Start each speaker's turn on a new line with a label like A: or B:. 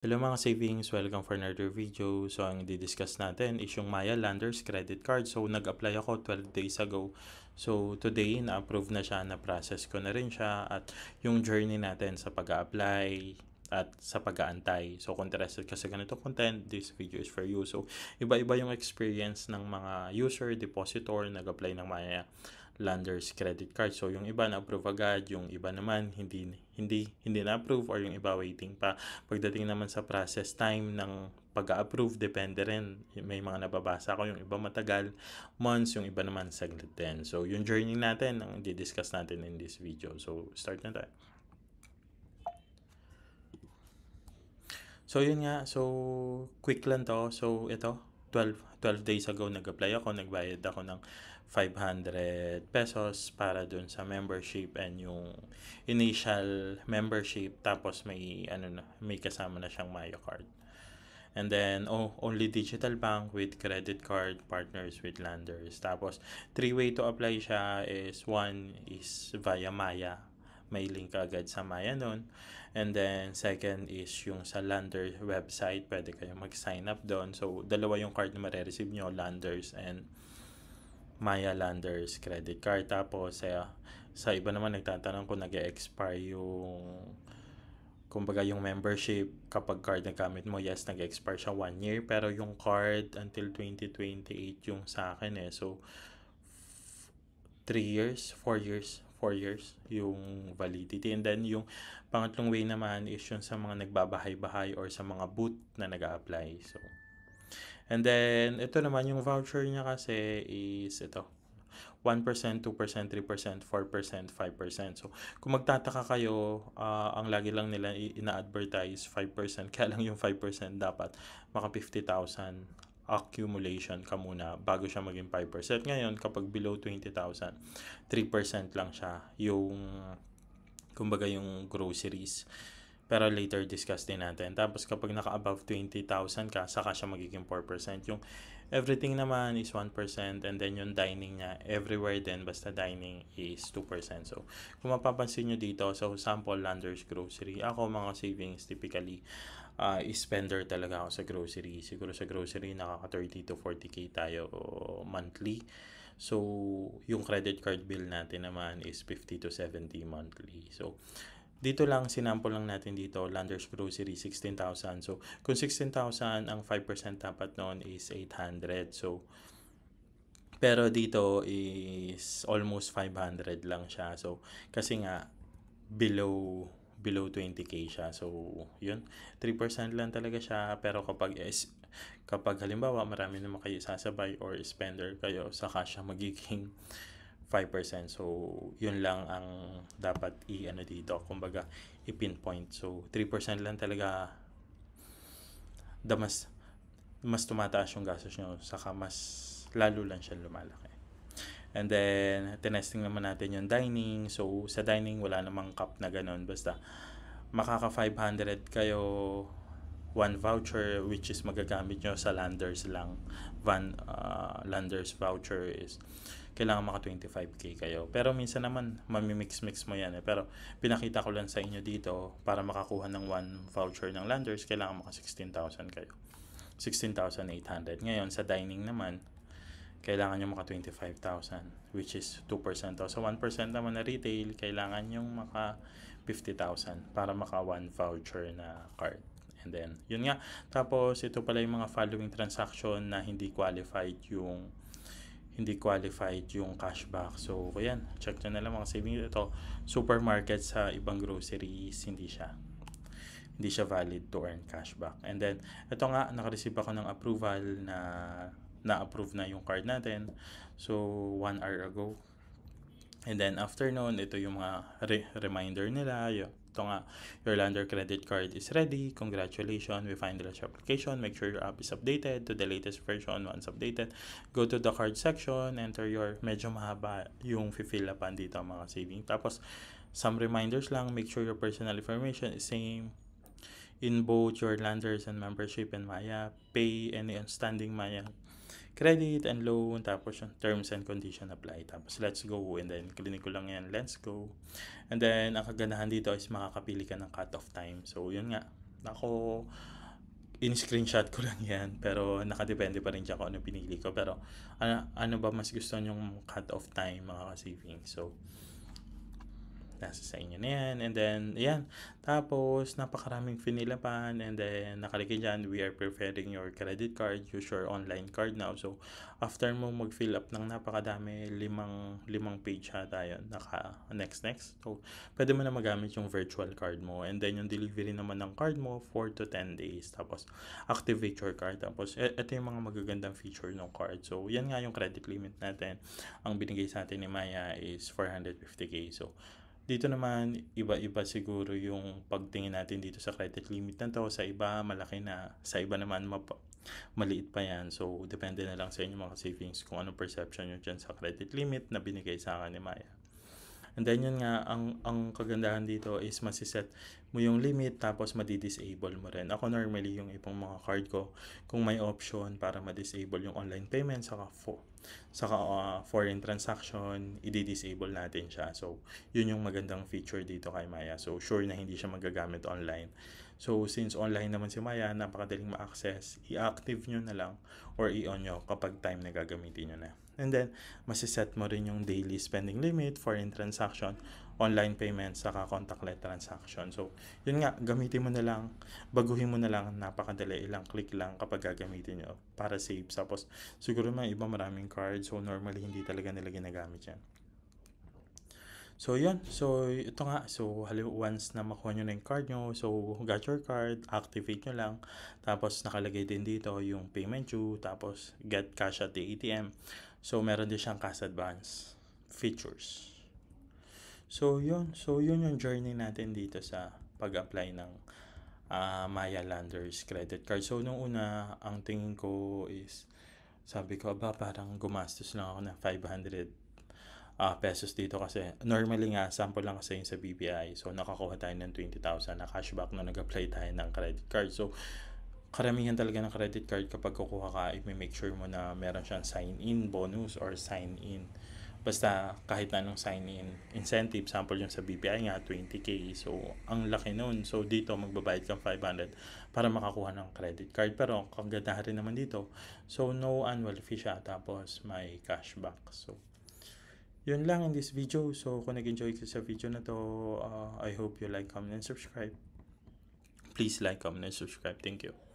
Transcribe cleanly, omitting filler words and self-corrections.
A: Hello mga savings, welcome for another video. So ang di-discuss natin is yung Maya Landers credit card. So nag-apply ako 12 days ago. So today na-approve na siya, na-process ko na rin siya at yung journey natin sa pag-apply at sa pag-aantay. So kung interested ka sa ganito content, this video is for you. So iba-iba yung experience ng mga user, depositor, nag-apply ng Maya Landers credit card. So yung iba na-approve agad, yung iba naman hindi na-approve or yung iba waiting pa. Pagdating naman sa process time ng pag-approve, depende rin. May mga nababasa ko, yung iba matagal, months, yung iba naman saglit din. So yung journey natin ang di-discuss natin in this video. So start na tayo. So yun nga, so quick lang to. So ito, 12 days ago nag-apply ako, nagbayad ako ng 500 pesos para dun sa membership and yung initial membership, tapos may kasama na siyang Maya card. And then only digital bank with credit card partners with Landers. Tapos three way to apply siya is one is via Maya. May link agad sa Maya nun. And then second is yung sa Landers website, pwede kayo mag-sign up doon. So dalawa yung card na mare-receive nyo, Landers and Maya Landers credit card. Tapos sa iba naman nagtatanong kung nag-expire kumbaga yung membership kapag card na gamit mo. Yes, nag-expire siya 1 year, pero yung card until 2028 yung sa akin so 3 years, 4 years yung validity. And then yung pangatlong way naman is yung sa mga nagbabahay-bahay or sa mga booth na nag-a-apply. So and then, ito naman, yung voucher niya kasi is ito. 1%, 2%, 3%, 4%, 5%. So, kung magtataka kayo, ang lagi lang nila ina-advertise 5%. Kaya lang yung 5% dapat maka 50,000 accumulation ka muna bago siya maging 5%. Ngayon, kapag below 20,000, 3% lang siya yung kumbaga yung groceries. Pero later discuss din natin. Tapos kapag naka-above 20,000 ka, saka siya magiging 4%. Yung everything naman is 1%, and then yung dining niya, everywhere din, basta dining is 2%. So, kung mapapansin nyo dito, so sample Landers Grocery, ako mga savings typically, spender talaga ako sa grocery. Siguro sa grocery, nakaka 30 to 40k tayo monthly. So, yung credit card bill natin naman is 50 to 70 monthly. So, dito lang, sinample lang natin dito, Landers Grocery, 16,000. So, kung 16,000, ang 5% dapat noon is 800. So, pero dito is almost 500 lang siya. So, kasi nga, below 20k siya. So, yun, 3% lang talaga siya. Pero kapag halimbawa, marami naman kayo sasabay or spender kayo, saka siya magiging 5%. So, yun lang ang dapat i-ano dito. Kumbaga, i-pinpoint. So, 3% lang talaga mas tumataas yung gastos nyo. Saka mas lalo lang siya lumalaki. And then, tinesting naman natin yung dining. So, sa dining, wala namang cap na ganun. Basta, makaka 500 kayo one voucher, which is magagamit nyo sa Landers lang. Landers voucher is kailangan maka 25k kayo. Pero minsan naman mamimix-mix mo yan Pero pinakita ko lang sa inyo dito, para makakuha ng one voucher ng Landers, kailangan maka 16,000 kayo. 16,800. Ngayon sa dining naman, kailangan nyo maka 25,000, which is 2%. So 1% naman na retail, kailangan nyo maka 50,000 para maka one voucher na card. And then, yun nga. Tapos, ito pala yung mga following transaction na hindi qualified yung cashback. So, ayan, check nyo na lang mga savings. Ito, supermarket sa ibang groceries, hindi siya valid to earn cashback. And then, ito nga, nakareceive ako ng approval na-approve na yung card natin. So, 1 hour ago. And then, after noon, ito yung mga reminder nila. Ito nga, your Lander credit card is ready. Congratulations, we finalized your application. Make sure your app is updated to the latest version. Once updated, go to the card section, enter medyo mahaba yung fill upan dito mga saving. Tapos, some reminders lang, make sure your personal information is same in both your Landers and membership and Maya. Pay any outstanding Maya credit and loan, tapos yung terms and condition apply. Tapos let's go, and then klinik ko lang yan, let's go. And then ang kaganahan dito is makakapili ka ng cut-off time. So yun nga, Ako, in-screenshot ko lang yan, pero nakadepende pa rin siya kung ano pinili ko. Pero ano ba mas gusto nyong cut-off time mga ka-savings? So, nasa sa inyo na yan. And then, yan. Tapos, napakaraming finilapan. And then, nakalagay dyan, we are preparing your credit card. Use your online card now. So, after mo mag-fill up ng napakadami, limang page ata yun. Next. So, pwede mo na magamit yung virtual card mo. And then, yung delivery naman ng card mo, 4 to 10 days. Tapos, activate your card. Tapos, ito yung mga magagandang feature ng card. So, yan nga yung credit limit natin. Ang binigay sa atin ni Maya is 450k. So, dito naman, iba-iba siguro yung pagtingin natin dito sa credit limit na to. Sa iba, malaki na. Sa iba naman, maliit pa yan. So, depende na lang sa inyo mga savings kung anong perception nyo dyan sa credit limit na binigay sa akin ni Maya. And then yun nga, ang kagandahan dito is masiset mo yung limit tapos madi-disable mo rin. Ako normally yung ibang mga card ko, kung may option para ma-disable yung online payment saka foreign transaction, i-disable natin siya. So, yun yung magandang feature dito kay Maya. So, sure na hindi siya magagamit online. So, since online naman si Maya, napakadaling ma-access, i-active nyo na lang or i-on nyo kapag time na gagamitin nyo na. And then, masiset mo rin yung daily spending limit, foreign transaction, online payments, saka contactless transaction. So, yun nga, gamitin mo na lang, baguhin mo na lang, napakadali, ilang click lang kapag gagamitin nyo para safe. Tapos, siguro mga iba maraming cards, so normally hindi talaga nila ginagamit yan. So, yun. So, ito nga. So, once na makuha nyo na yung card nyo, so, got your card, activate nyo lang. Tapos, nakalagay din dito yung payment due, tapos, get cash at the ATM. So, meron din siyang cash advance features. So, yun. So, yun yung journey natin dito sa pag-apply ng Maya Landers credit card. So, nung una, ang tingin ko is, sabi ko, parang gumastos lang ako ng 500 pesos dito kasi normally nga sample lang kasi yung sa BPI, so nakakuha tayo ng 20,000 na cashback na nag-apply tayo ng credit card. So karamihan talaga ng credit card kapag kukuha ka, i-make sure mo na meron siyang sign-in bonus or sign-in, basta kahit anong sign-in incentive. Sample yung sa BPI nga 20k, so ang laki nun. So dito magbabayad kang 500 para makakuha ng credit card, pero ang kagandahan rin naman dito, so no annual fee siya, tapos may cashback. So yun lang in this video. So, kung nag-enjoy ka sa video na to, I hope you like, comment, and subscribe. Please like, comment, and subscribe. Thank you.